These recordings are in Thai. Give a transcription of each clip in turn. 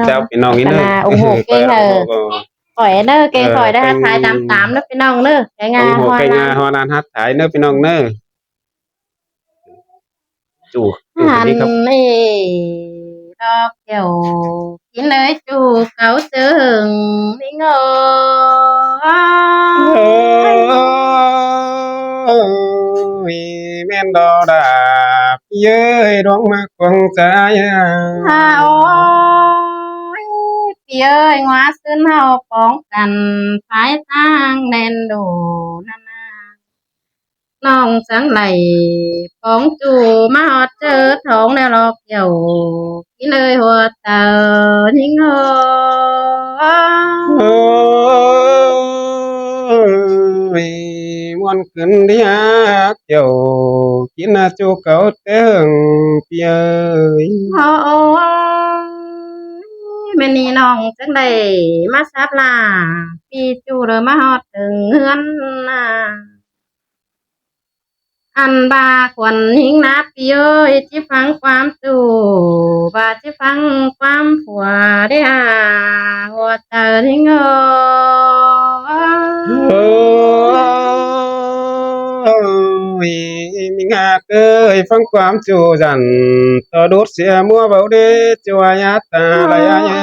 น้อง เจ้าพี่น้อง พั นี่ ฒ เนอะ นาโอ้โหเก่ง โอ้ เอ โห อ ก็ ข่อยเด้อเก่งข่อยได้ เก่ง ทายตามๆเด้อพี่น้องเด้อไก่งา โอ้โห ฮอ ไก่ น งาฮอนานฮัดถ่ายเนอะพี่น้องเนอะจู่ หั กัน น ดีครับ นี่ดอกแก้วกินเลยจูเขาเจิงนี่งอ โอ้ยแม่นดอดาบเย้ยร้องมากวางใจ ฮาโอ้ยพี่เอ้ยงัวซื้นเฮาป้องกันภายทางแดนโดนานา น้องสังไหลป้องจูมาฮอดเจอท้องแล้วรอกเกี่ยวกินเลยหัวเตอนิ่งโอ้ยม่วนขึ้นที่ฮักเจ้ากินน่ะจูเก่าเติงเปียเอ้ย โอ้แม่นี่น้องจังได้มาซับลาพี่จูเลยมาฮอดถึงเฮือนน่ะอันบาขวัญหิงนะพี่เอ้ยที่ฟังความจูบาที่ฟังความผัวได้หัวเตอนิ่งโอ้ยมีงากเอ้ยฟังความจูจันต่อดูดเสียมัวเบาเดจัวยาตาลายายา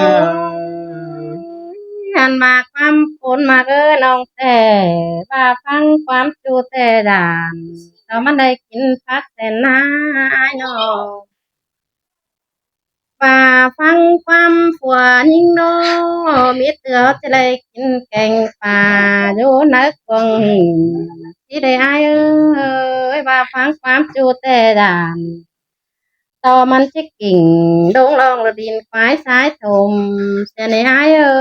อันมาความผลมาน้องแต่ว่าฟังความจูแต่ด่านเรามันได้กินพักแต่น้ายน้องว่าฟังความผัวยิ่งโนมีเตือจะได้กินแกงป่าอยู่นักกงที่ได้อายเอ้ยว่าฟังความจูแต่ด่านต่อมันจะกิ่งดงลองระดินควายสายถมเสียในอายเอ้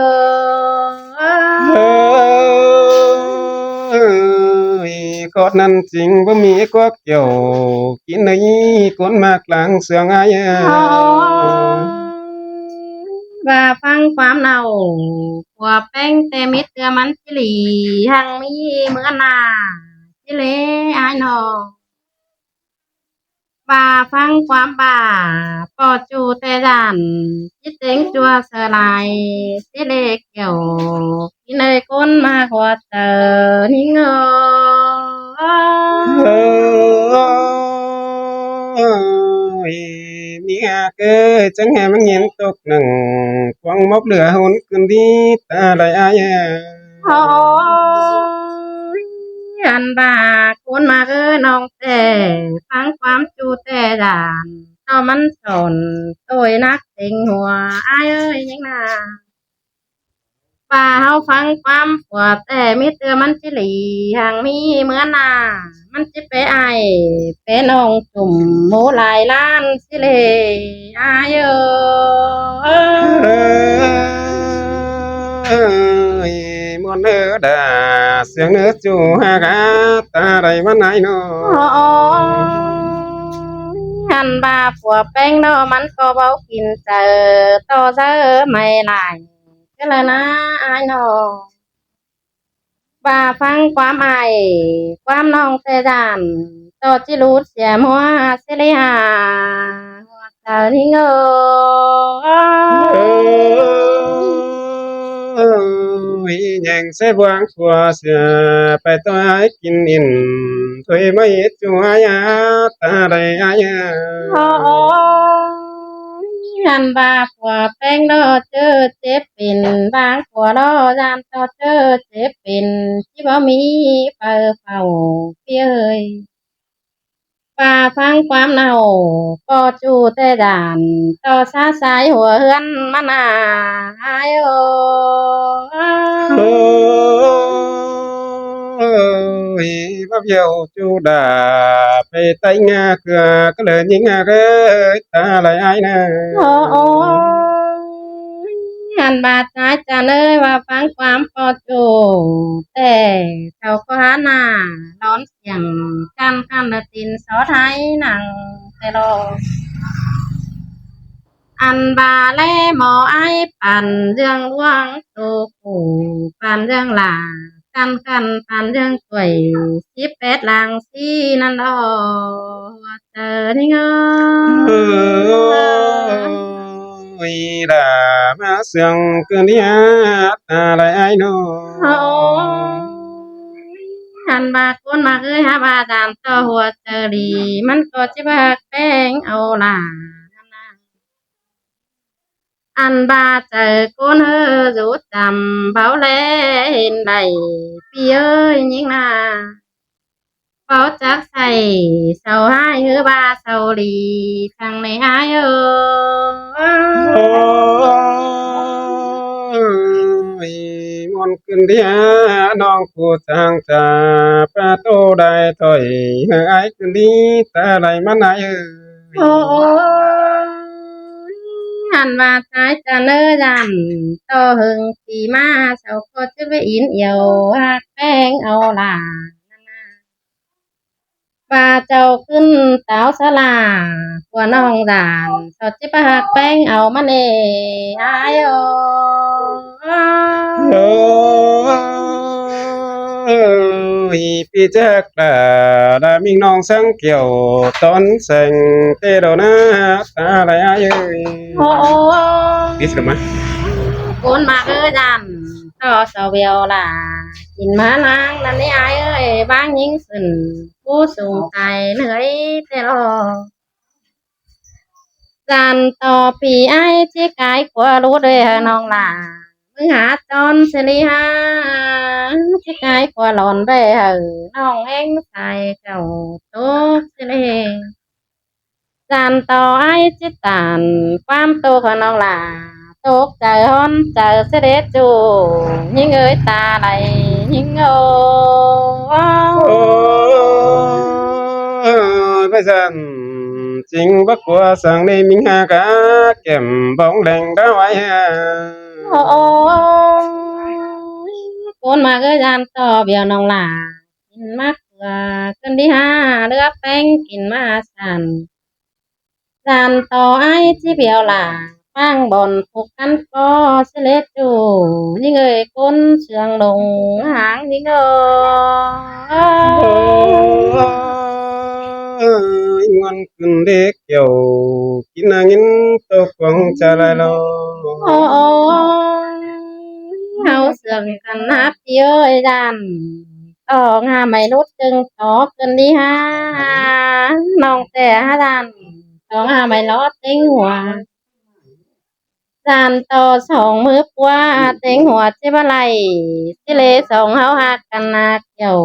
เอ้ยกอดนั้นจริงบ่มีกวักเกี่ยวกินได้คนมากลางเสืองอาย ว่าฟังความเน่าขัวแป้งแต่มิดเตือมันจิหลีหังมีเมื่อนาจิเลอายนอว่าฟังความบ่าปอจูแต่ดันจิเต็งจัวเสลายสิเลเกี่ยวกินเลยคนมาหัวเตอนิ่งเอ้ยมีหากเอ้ยจังแห่มันเห็นตกหนึ่งควงมบเหลือหุนขึ้นดีตาลายอาย โอ้ยอันบาคนมาน้องแต่ฟังความจูแต่ด่านต่อมันสนตัวนักเต็งหัวอายเอ้ยยังนาป่าเฮาฟังความปวดแต่มีเตือมันจิหลีห่างมีเหมือนนามันจิไปไอายไปน้องจุ่มหมูหลายล้านสิเลอายเอ้เอ้ยมวนเนื้อดาเสียงเนื้อจูหากาตาไรมันไหนเนาะ โอ้หันบาผัวแป้งดอมันก็เบากินเจอต่อเจอไม่หลายก็เลยนะอายน้องบาฟังความอายความน้องเตดานต่อจิรูดเสียมัวเสียเลยหาหัวเจอนี่เงเอ้ยแย่งใส่บวงขัวเสือไปตัวให้กินอินถอยไม่จัวยาตาไรอาย โอ้หันบาผัวแป้งดอเจอเจ็บเป็นบางผัวดอยานต่อเจอเจ็บเป็นที่บ่มีเปิดเฝ้าเพียเอ้ย ป่าฟังความเน่าก็จูแต่ด่านต่อซาสายหัวเฮือนมานาอายโอโอ้ยบ่เบี้ยวจูดาไปไตงาเกลือก็เลยยิงงาเอ้ยตาไรอายนะ โอ้โอ้หันบาดสายจะเลยว่าฟังความพอจูแต่เขาก็หาหน้าร้อนเสียงกันกันละตินสอไทยหนังแต่รออันบาแลหมอไอปั่นเรื่องล่วงตูกูปั่นเรื่องหลากันปั่นเรื่องกล้วย18หลังสีนั่นดอกเจอนี่เงอ ôi là má sương cứ đi ta lại ai nó โอ้หันบากคนมาเอ้ยหาบาดามต่อหัวเจอดีมันก็จะบากแป้งเอาล่ะอันบาเจอคนเฮอรู้จำเบาแลเห็นใดพี่เอ้ยยิ่งน่าเบาจักใส่เศร้าหายเฮือบาเศร้าดีทางในหายเอ้ย ôi ngon cơn đi non cô sang trà pa tô đại thôi ai cơn đi ta lại mắt ai โอ้ยหันว่าตายจะเนื้อดันต่อหึงสีมาเสาก็จะไปอินเอียวหักแป้งเอาล่ะว่าเจ้าขึ้นเต้าสลากว่าน้องด่านสดจะไปหักแป้งเอามาเนอายโอ ôi pi chắc là mình non sáng kiểu tón xanh tê đồ na ta lại ai ơi โอ้ย biết rồi mà คนมาเอ้ยดันต่อเสาเบียวล่ะกินมานางนั่นนี่อายเอ้ยบางยิงสึนผู้สูงใจเหนื่อยแต่รอจันต่อปีไอ้ที่กายกลัวรู้ด้วยน้องล่ะมึงหาจอนสิริหาที่กายกลัวหลอนด้วยน้องเองใส่เจ้าตุกสิริจันต่อไอ้จิตตานความโตของน้องล่ะ ตกใจฮ้อนใจเสด็จจูยิ่งเอ้ยตาไหลยิ่งôi bây giờ chính bắc của sang đây mình ha cá kèm bóng đèn đá váy ha โอ้ยคนมาก็ยานต่อเบียวน้องหลากินมากกว่าขึ้นที่ห้าเลือกแป้งกินมาสันสันต่อไอ้ที่เบียวหล่ะฟังบนผูกกันก็เสด็จจูยิ่งเอ้ยคนเชืองลงหางยิ่งเอ้ย ôi ngon cơn đế kiểu kín nhìn tô quăng cha lại lo โอ้ยเฮาเสื่อมกันนับเยอะดันต้องหาไม่ลดจึงต่อเกินดีฮะน้องแต่หาดันต้องหาไม่ลดเต็งหัวดันต่อสองมือปัวเต็งหัวเจ็บอะไรสิเลสองเฮาหักกันนักเกี่ยว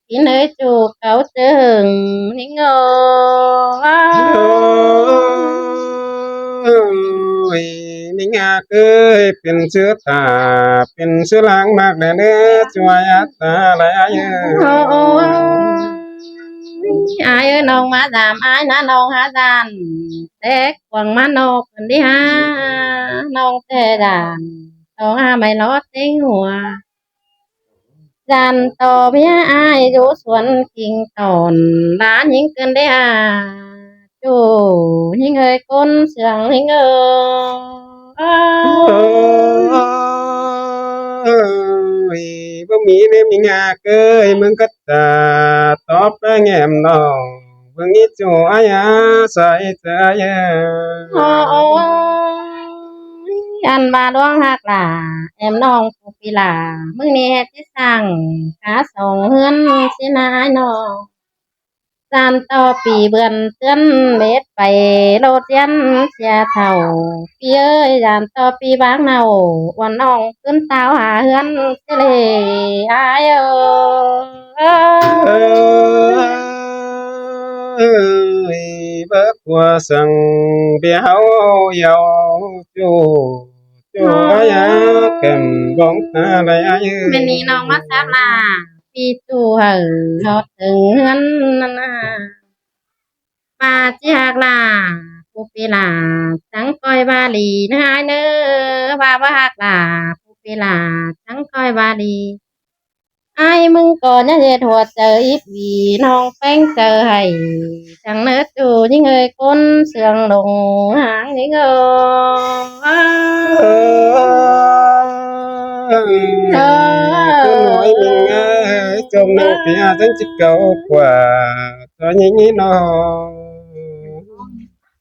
กินเอ้ยจูบเขาเจอหึงนิ่งôi mình à ơiเป็นเสื้อตาเป็นเสื้อล้างมากแน่เด้อช่วยตาlại ai โอ้ ơi ยอายเอ้ยน้องมาดามอายนะน้องหาดานเด็กกวางมานกคนที่หาน้องแต่ดานต้องหาไม่รอดเต็งหัวจันต่อเพียอายอยู่สวนกิ่งตอนร้านยิงเกินได้จูยิงเอ้ยก้นเสียงยิงôi bố mỹ nên mình à ơi mừng cất ta top anh em nó vương ít chỗ ai sai sai โอ้อันบาดวงหักล่ะแอมน้องผู้ปีล่ะมึงนี่เฮ็ดที่สั่งขาส่งเฮือนสินายน้อง จานต่อปีเบือนเตือนเม็ดไปโลดยันเสียเท่าปีเอ้ยจานต่อปีบางเนาวันน้องขึ้นเต้าหาเฮือนเสลอายơi bớt qua sân béo dầu chú ai kèm bóng ta lại ai เมนี้น้องมาซับล่ะปีตู่เหอดถึงเฮือนนั่นน่ะปาจิหักล่ะผู้ปีล่ะจังก้อยบาลีนะฮะเน้อว่าหักล่ะผู้ปีล่ะจังก้อยบาลี ไอ้มึงก่อนจะเฮ็ดหัวเจออีกวีน้องแป้งเจอให้จังเนื้อจูยิ่งเอ่ยก้นเสียงลงหางยิ่งเอ cô nói mình trong nó phía真chỉ cầu quả cho nhí nó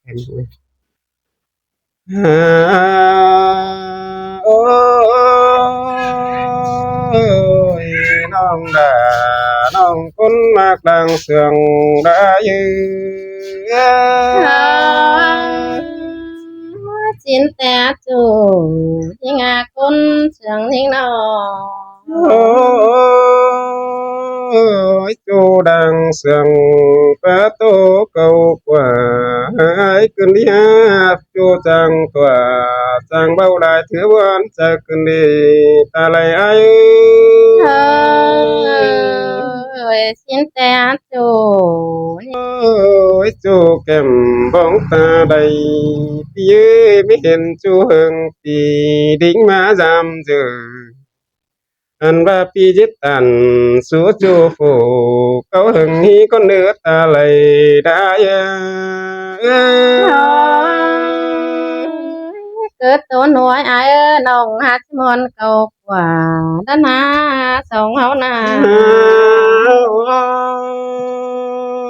em โอ้ยน้องดาน้องคนมากดังเสียงได้ยืจินแต่จูยิ่งอาคนเสียงนิ่งนอ โอ้ยจูดังเสียงประตูเก่ากว่าให้ขึ้นที่หาจูจังตัวจังเบาได้ถือวันจะขึ้นดีตาไหลไอ จินแต่จู โอ้ยจูแก้มบ้องตาใดพี่เอ้ยไม่เห็นจูเฮิงปีดิ้งมาจำเจออันว่าพี่จิตตันสู้จูฟูเขาเฮิงนี้ก็เนื้อตาไหลได้เกิดตัวหน่วยไอ้น้องหัดมนเก่ากว่าด้านหน้าสองเฮานา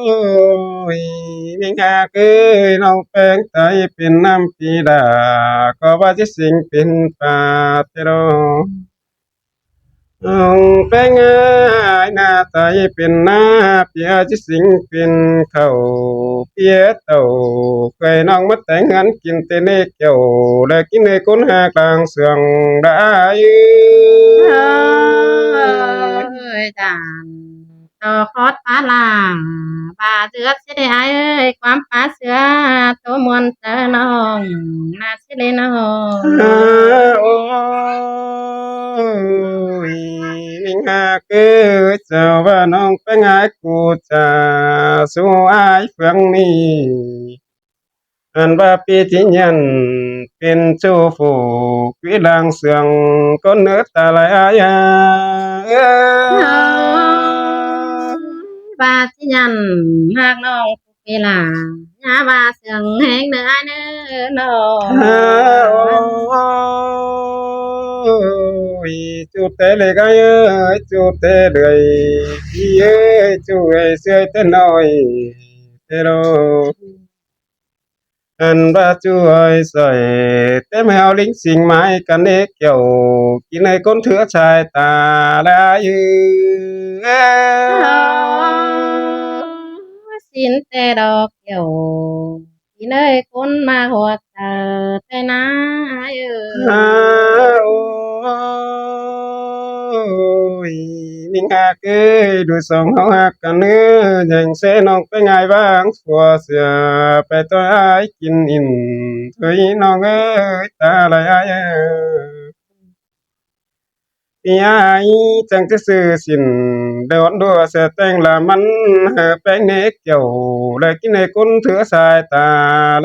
โอ้ยมีงาเกยน้องแป้งใจเป็นน้ำปีดาก็ว่าจะสิงเป็นปาเทโรน้องแป้งเอ้ยหน้าใจเป็นหน้าเปียจะสิงเป็นเขาเปียเต่าเคยน้องมาแต่งงานกินเตเนเกี่ยวและกินในคนหากลางเสียงได้ จานต่อคอดฟ้าลางป่าเสือกสิได้ไอ้ความป่าเสือตัวมวนเจอน้องน่าสิเลยน้อง โอ้ยวิ่งหาเกิดเจ้าว่าน้องไปงายกูจะสู้อายเฟืองนี้อันว่าปีที่ยันเป็นชู้ฟูกีดังเสียงก็เนื้อตาลายอายป่าสิยันหากน้องผู้เวลาญาว่าเสียงแหงเนื้อเนื้อน้อง โอ้ยจูเตเลยก็เอ้ยจูเตเลยเอ้ยจูเอ้ยเสียเตน้อยเตโรอันว่าจูเอ้ยใส่แต่ไม่เอาลิงสิงไม้กันเด็กเกี่ยวกินในคนเถือชายตาละยือ สินแต่ดอกเกี่ยวที่เนยคนมาหัวเธอแต่นาเอฮาอโอ้ยนิ่งหากเอ้ยดูสองเฮาหักกันเนื้อยังเสน้องไปไงบ้างสัวเสียไปตัวอ้ายกินอิ่มเฮ้ยน้องเอ้ยตาลายอ้ายเอ้ยพี่อ้ายจังจะซื้อสินเดินดัวเสียแต่งละมันแป้งเนกเกี่ยวและกินในคนเถือสายตา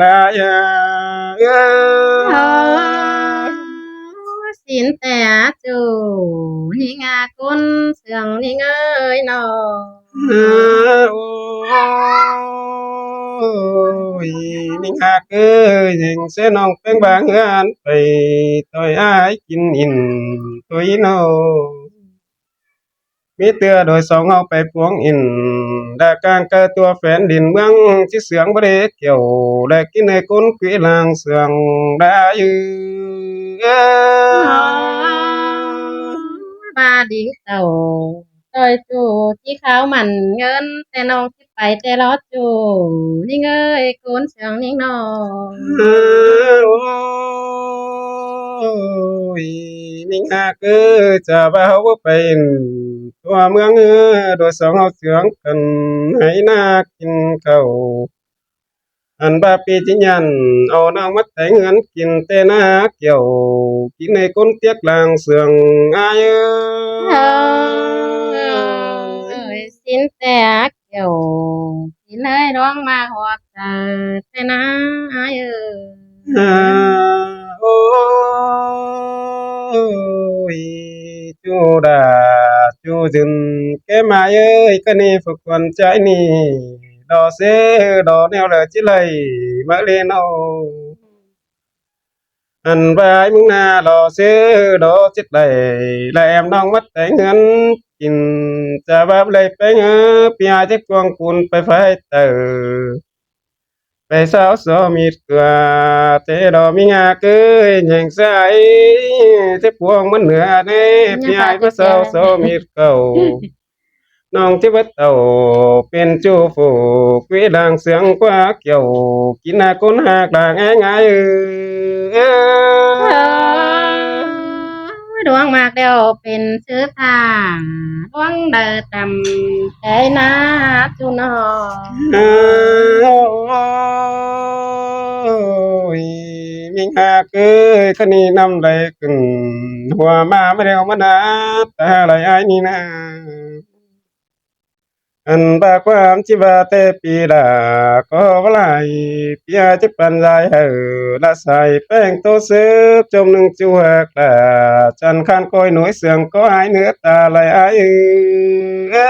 ลายเอ้ย สินแต่จูหิงาคนเสื่องนี่เงยนอโอ้ยนิ่งหากเอ้ยยิงเสน้องเป็นบางงานไปต่อยอ้ายกินอิ่มตัวอีโนมีเตือโดยสองเอาไปพวงอินได้กลางเกิดตัวแฟนดินเมืองที่เสียงบ่ได้เกี่ยวได้กินในคนกุยลางเสียงได้ยืบาดิงเต่าต่อยจูที่เขาหมันเงินแต่น้องที่ไปแต่รอดจูนี่เงยโกนเสียงนี่นอโอ้ยนิ่งหากเอ้ยจะบ่าวบ่เป็นตัวเมืองโดยสองเอาเสียงกันให้นากินข้าวอันบาปีจิญันเอานางมาแต่งเงินกินแต่นาเกี่ยวกินในคนเตียกลางเสียงอายเอยสินแต่เกี่ยวที่เลยร้องมาหัวเธอแต่นาเออ่าโอ้ยจูดาจูจึนแกมาเอ้ยก็นี่ฝึกวันใจนี่ดอเซดอแนวเลยจิเลยมาเลนเอาอันบายมึงนาดอเซดอจิตเลยและแอมน้องมัดแต่งเงินกินจะแบบเลยไปเงอปีอาจะกวงคุณไปไฟเตอ ไปสาวโสมีดเกลือเทดอกมีงาเกยแห่งสายเทพวงมันเหนือเด้พี่ไอ้พระสาวโสมีดเก่าน้องที่วัดเต่าเป็นจูฟูกวีดังเสียงกว่าเกี่ยวกินหน้าคนหากด่างง่ายเอดวงมากเดียวเป็นชื่อทางดวงเดิดดำใจนาจุนอยมิงหากเอ้ยคณีนำไรขึ้นหัวมาไม่ได้เอามานาตาไหลไอ้นี่นาอันบาความจิบาเตปีดาก็วลายปียจิปันใจละใส่แป้งโตเสืบจมหนึ่งจัวกลาจันคันคอยหน่วยเสียงก็หายเนื้อตาไหลไอ้เอ้